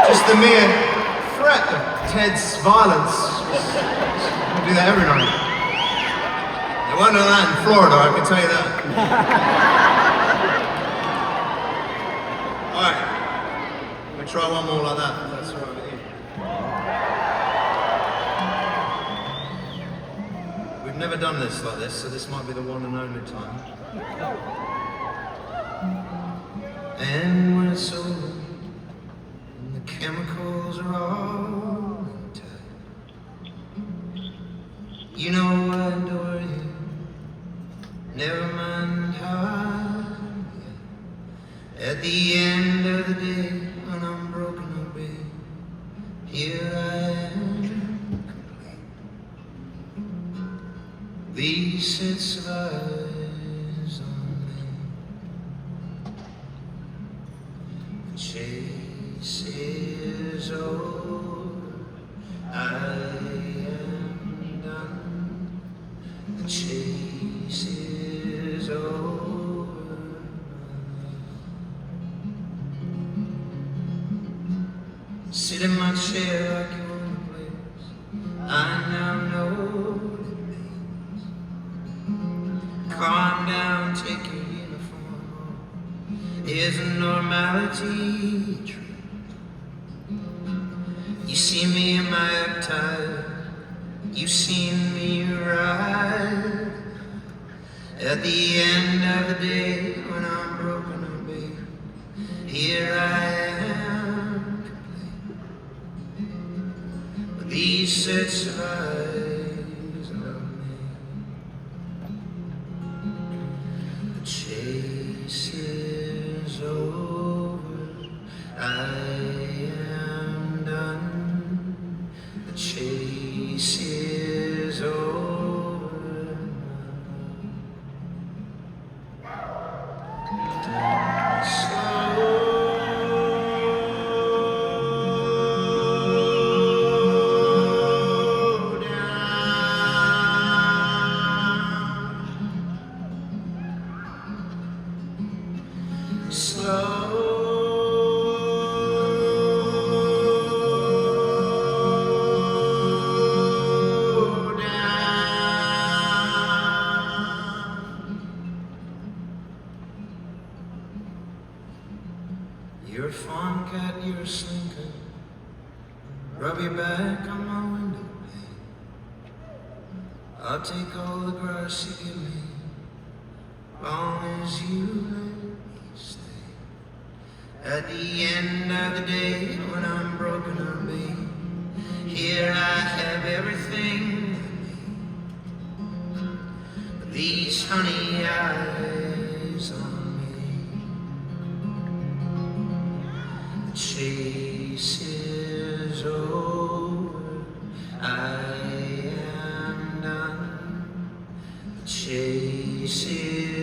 Just the mere threat of Ted's violence. I do that every night. There wasn't none of that in Florida, I can tell you that. Alright, I'm gonna try one more like that, if that's alright with you. We've never done this like this, so this might be the one and only time. And when it's over, and the chemicals are all tight, you know I adore you, never mind how I get. At the end of the day, when I'm broken up, babe, here I am, complete. These sets of eyes on me, the chase is over, I am done. The chase is over. Sit in my chair like you own the place. I now know what it means. Calm down, take your uniform off. Here's a normality trip. You see me in my uptight, you've seen me ride. At the end of the day, when I'm broken up, babe, here I am, complete. But these sets of eyes on me, the chase is over, I am done. The chase is over. You're a farm cat, you're a slinker. Rub your back on my window pane. I'll take all the grass you give me, long as you let me stay. At the end of the day, when I'm broken up, babe, here I have everything I need. But these honey eyes on the chase is over, I am done. The chase is